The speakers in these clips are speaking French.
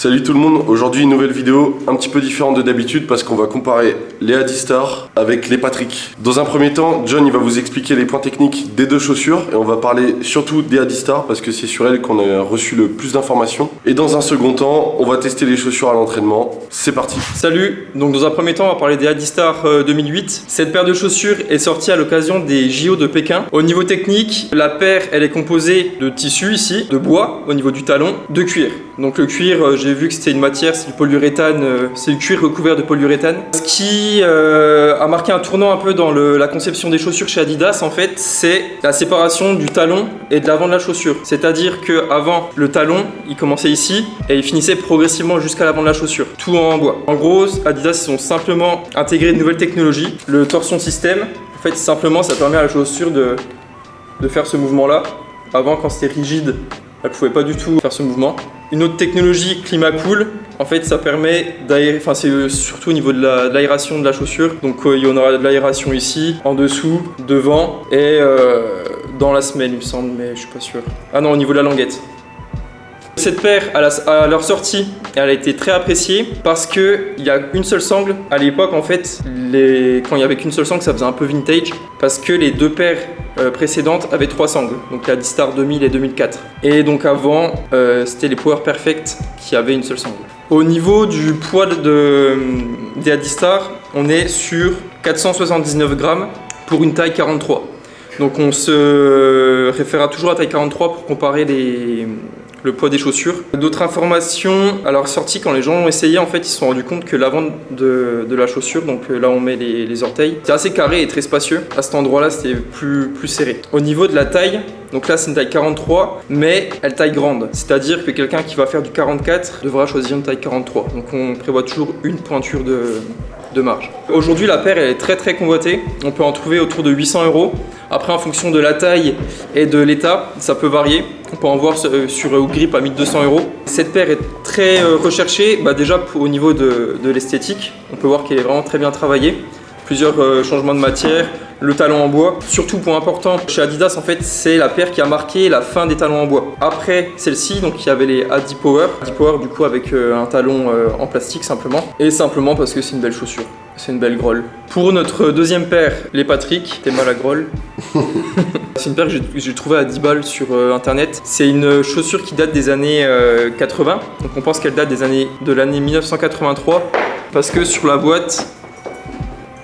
Salut tout le monde, aujourd'hui une nouvelle vidéo un petit peu différente de d'habitude parce qu'on va comparer les Adistar avec les Patrick. Dans un premier temps, John il va vous expliquer les points techniques des deux chaussures et on va parler surtout des Adistar parce que c'est sur elles qu'on a reçu le plus d'informations. Et dans un second temps, on va tester les chaussures à l'entraînement. C'est parti. Salut, donc dans un premier temps on va parler des Adistar 2008. Cette paire de chaussures est sortie à l'occasion des JO de Pékin. Au niveau technique, la paire elle est composée de tissu ici, de bois au niveau du talon, de cuir. Donc le cuir, j'ai vu que c'était une matière, c'est du polyuréthane, c'est du cuir recouvert de polyuréthane. Ce qui a marqué un tournant un peu dans la conception des chaussures chez Adidas, en fait, c'est la séparation du talon et de l'avant de la chaussure. C'est-à-dire qu'avant, le talon, il commençait ici et il finissait progressivement jusqu'à l'avant de la chaussure, tout en bois. En gros, Adidas, ils ont simplement intégré de nouvelles technologies. Le torsion système, en fait, simplement, ça permet à la chaussure de faire ce mouvement-là. Avant, quand c'était rigide, elle ne pouvait pas du tout faire ce mouvement. Une autre technologie, Climacool, en fait ça permet d'aérer, enfin c'est surtout au niveau de l'aération de la chaussure. Donc il y en aura de l'aération ici, en dessous, devant et dans la semelle il me semble, mais je suis pas sûr. Ah non, au niveau de la languette. Cette paire, à leur sortie, elle a été très appréciée parce qu'il y a une seule sangle. À l'époque, en fait, quand il n'y avait qu'une seule sangle, ça faisait un peu vintage parce que les deux paires précédentes avaient 3 sangles, donc la Adistar 2000 et 2004. Et donc avant, c'était les Power Perfect qui avaient une seule sangle. Au niveau du poids des Adistar, on est sur 479 grammes pour une taille 43. Donc on se référera toujours à taille 43 pour comparer le poids des chaussures. D'autres informations, à leur sortie, quand les gens l'ont essayé, en fait, ils se sont rendus compte que l'avant de la chaussure, donc là on met les orteils, c'est assez carré et très spacieux. À cet endroit-là, c'était plus serré. Au niveau de la taille, donc là c'est une taille 43, mais elle taille grande. C'est-à-dire que quelqu'un qui va faire du 44 devra choisir une taille 43. Donc on prévoit toujours une pointure de marge. Aujourd'hui, la paire elle est très convoitée. On peut en trouver autour de 800 €. Après, en fonction de la taille et de l'état, ça peut varier. On peut en voir sur Grip à 1200 €. Cette paire est très recherchée, déjà au niveau de l'esthétique. On peut voir qu'elle est vraiment très bien travaillée. Plusieurs changements de matière, le talon en bois. Surtout, point important, chez Adidas, en fait, c'est la paire qui a marqué la fin des talons en bois. Après celle-ci, donc il y avait les Adi Power. Adi Power, du coup, avec un talon en plastique simplement. Et simplement parce que c'est une belle chaussure. C'est une belle grolle. Pour notre deuxième paire, les Patrick, t'es mal à grolle. C'est une paire que j'ai trouvée à 10 balles sur internet. C'est une chaussure qui date des années 80. Donc on pense qu'elle date de l'année 1983. Parce que sur la boîte,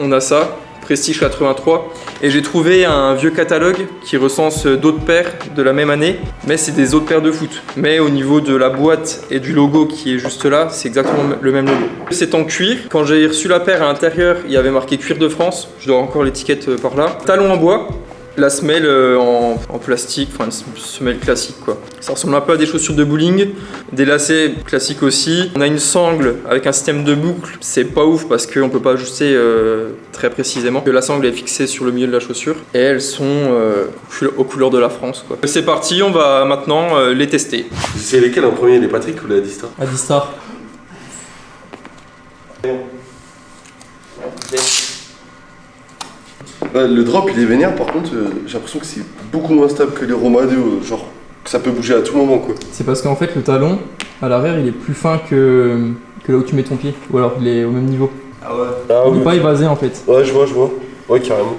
on a ça, Prestige 83. Et j'ai trouvé un vieux catalogue qui recense d'autres paires de la même année. Mais c'est des autres paires de foot. Mais au niveau de la boîte et du logo qui est juste là, c'est exactement le même logo. C'est en cuir. Quand j'ai reçu la paire à l'intérieur, il y avait marqué Cuir de France. Je dois encore l'étiquette par là. Talon en bois. La semelle en plastique, enfin une semelle classique quoi. Ça ressemble un peu à des chaussures de bowling, des lacets classiques aussi. On a une sangle avec un système de boucle, c'est pas ouf parce qu'on peut pas ajuster très précisément. La sangle est fixée sur le milieu de la chaussure et elles sont aux couleurs de la France quoi. C'est parti, on va maintenant les tester. C'est lesquels en premier, les Patrick ou les Adistar? Adistar. Le drop il est vénère, par contre j'ai l'impression que c'est beaucoup moins stable que les Roma 2, genre que ça peut bouger à tout moment quoi. C'est parce qu'en fait le talon à l'arrière il est plus fin que là où tu mets ton pied, ou alors il est au même niveau. Ah ouais. Il n'est pas évasé en fait. Ouais je vois. Ouais carrément.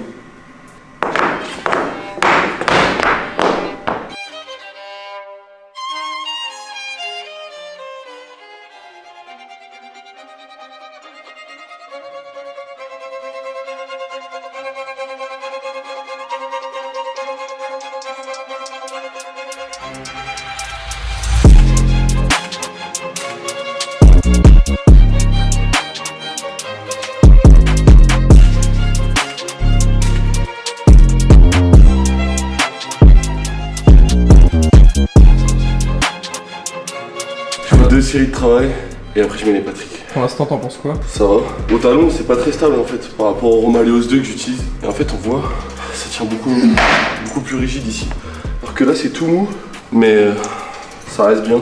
Deux séries de travail et après je mets les Patrick. Pour l'instant t'en penses quoi? Ça va. Au talon c'est pas très stable en fait par rapport au Romaleos 2 que j'utilise. Et en fait on voit, ça tient beaucoup plus rigide ici. Alors que là c'est tout mou, mais ça reste bien.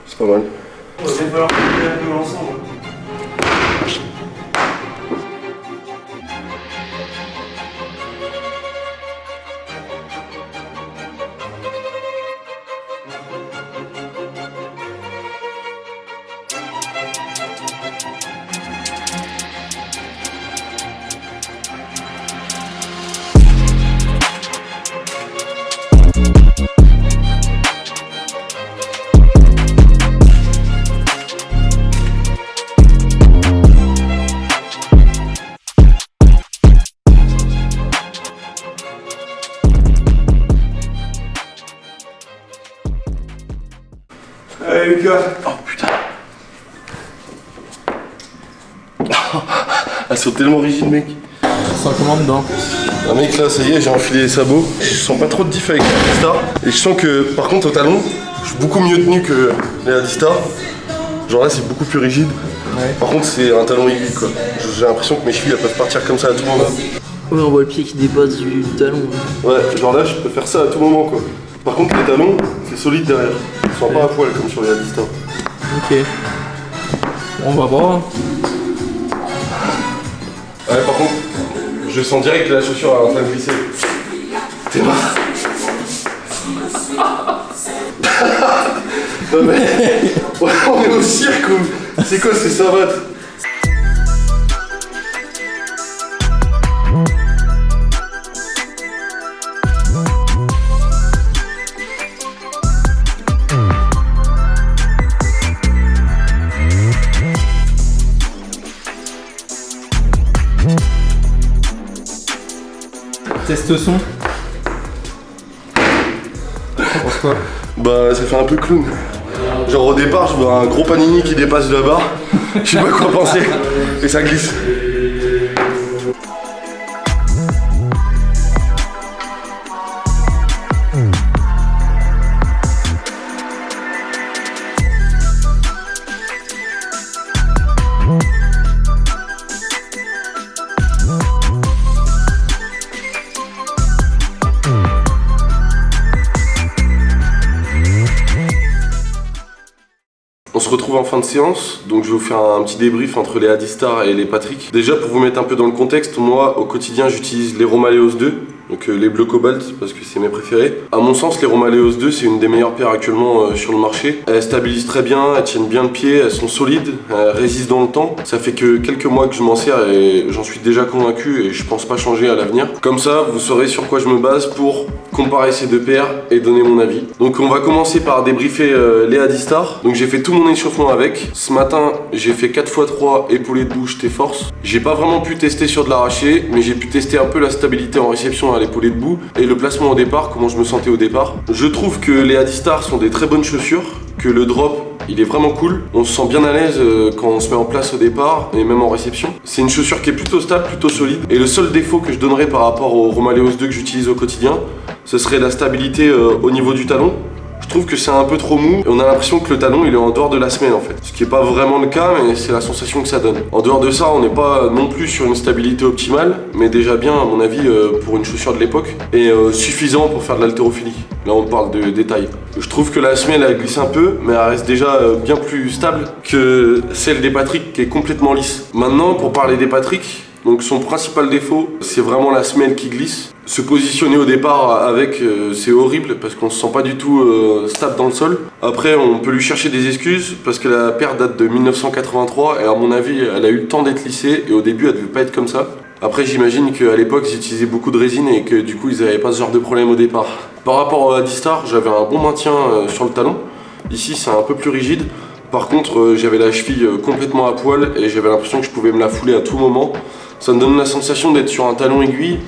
C'est pas mal. Il va falloir couper un peu l'ensemble. gars. Oh putain. Elles sont tellement rigides, mec. Ça comment dedans? Ah mec, là ça y est, j'ai enfilé les sabots. Je sens pas trop de diff avec les Adistar. Et je sens que par contre au talon, je suis beaucoup mieux tenu que les Adistar. Genre là c'est beaucoup plus rigide. Ouais. Par contre c'est un talon aigu quoi. J'ai l'impression que mes chevilles elles peuvent partir comme ça à tout moment. Ouais, on voit le pied qui dépasse du talon. Ouais, genre là je peux faire ça à tout moment quoi. Par contre les talons, c'est solide derrière. Ils sont pas à poil comme sur les Adistar. Ok. On va voir. Ouais, par contre, je sens direct que la chaussure est en train de glisser. T'es mort. Non mais... Ouais, on est au cirque ou... C'est quoi ces savates? Test son. Pourquoi? Bah ça fait un peu clown. Genre au départ je vois un gros panini qui dépasse de la barre. Je sais pas quoi penser. Et ça glisse. On se retrouve en fin de séance, donc je vais vous faire un petit débrief entre les Adistar et les Patrick. Déjà pour vous mettre un peu dans le contexte, moi au quotidien j'utilise les Romaleos 2, donc les bleus cobalt parce que c'est mes préférés. À mon sens les Romaleos 2 c'est une des meilleures paires actuellement sur le marché. Elles stabilisent très bien, elles tiennent bien le pied, elles sont solides, elles résistent dans le temps. Ça fait que quelques mois que je m'en sers et j'en suis déjà convaincu et je pense pas changer à l'avenir. Comme ça vous saurez sur quoi je me base pour comparer ces deux paires et donner mon avis. Donc on va commencer par débriefer les Adistar. Donc j'ai fait tout mon échauffement avec. Ce matin j'ai fait 4x3 épaulé de bouche T-Force. J'ai pas vraiment pu tester sur de l'arraché, mais j'ai pu tester un peu la stabilité en réception à l'épaulé de bout et le placement au départ, comment je me sentais au départ. Je trouve que les Adistar sont des très bonnes chaussures, que le drop il est vraiment cool. On se sent bien à l'aise quand on se met en place au départ et même en réception. C'est une chaussure qui est plutôt stable, plutôt solide. Et le seul défaut que je donnerais par rapport aux Romaleos 2 que j'utilise au quotidien, ce serait la stabilité au niveau du talon. Je trouve que c'est un peu trop mou et on a l'impression que le talon il est en dehors de la semelle en fait. Ce qui n'est pas vraiment le cas, mais c'est la sensation que ça donne. En dehors de ça, on n'est pas non plus sur une stabilité optimale, mais déjà bien à mon avis pour une chaussure de l'époque et suffisant pour faire de l'haltérophilie. Là on parle de détails. Je trouve que la semelle elle glisse un peu, mais elle reste déjà bien plus stable que celle des Patrick qui est complètement lisse. Maintenant pour parler des Patrick, donc son principal défaut c'est vraiment la semelle qui glisse. Se positionner au départ avec c'est horrible parce qu'on se sent pas du tout stable dans le sol. Après on peut lui chercher des excuses parce que la paire date de 1983 et à mon avis elle a eu le temps d'être lissée et au début elle devait pas être comme ça. Après j'imagine qu'à l'époque ils utilisaient beaucoup de résine et que du coup ils avaient pas ce genre de problème au départ. Par rapport à Adistar, j'avais un bon maintien sur le talon. Ici c'est un peu plus rigide. Par contre j'avais la cheville complètement à poil et j'avais l'impression que je pouvais me la fouler à tout moment. Ça me donne la sensation d'être sur un talon aiguille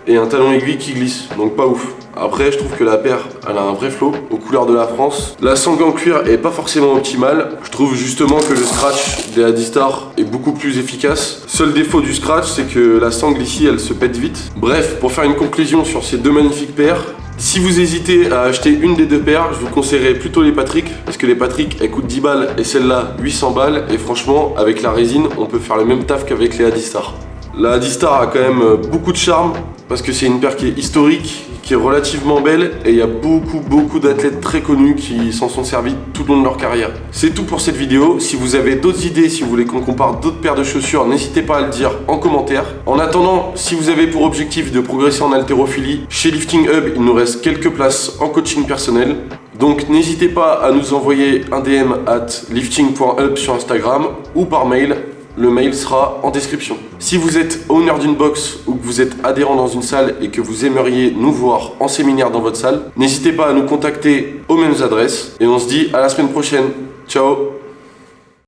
et un talon aiguille qui glisse, donc pas ouf. Après je trouve que la paire elle a un vrai flow aux couleurs de la France. La sangle en cuir est pas forcément optimale. Je trouve justement que le scratch des Adistar est beaucoup plus efficace. Seul défaut du scratch c'est que la sangle ici elle se pète vite. Bref, pour faire une conclusion sur ces deux magnifiques paires, si vous hésitez à acheter une des deux paires, je vous conseillerais plutôt les Patrick parce que les Patrick elles coûtent 10 balles et celle-là 800 balles et franchement avec la résine on peut faire le même taf qu'avec les Adistar. La Adistar a quand même beaucoup de charme parce que c'est une paire qui est historique, qui est relativement belle et il y a beaucoup d'athlètes très connus qui s'en sont servis tout le long de leur carrière. C'est tout pour cette vidéo. Si vous avez d'autres idées, si vous voulez qu'on compare d'autres paires de chaussures, n'hésitez pas à le dire en commentaire. En attendant, si vous avez pour objectif de progresser en haltérophilie, chez Lifting Hub, il nous reste quelques places en coaching personnel. Donc n'hésitez pas à nous envoyer un DM à lifting.hub sur Instagram ou par mail. Le mail sera en description. Si vous êtes owner d'une box ou que vous êtes adhérent dans une salle et que vous aimeriez nous voir en séminaire dans votre salle, n'hésitez pas à nous contacter aux mêmes adresses et on se dit à la semaine prochaine. Ciao!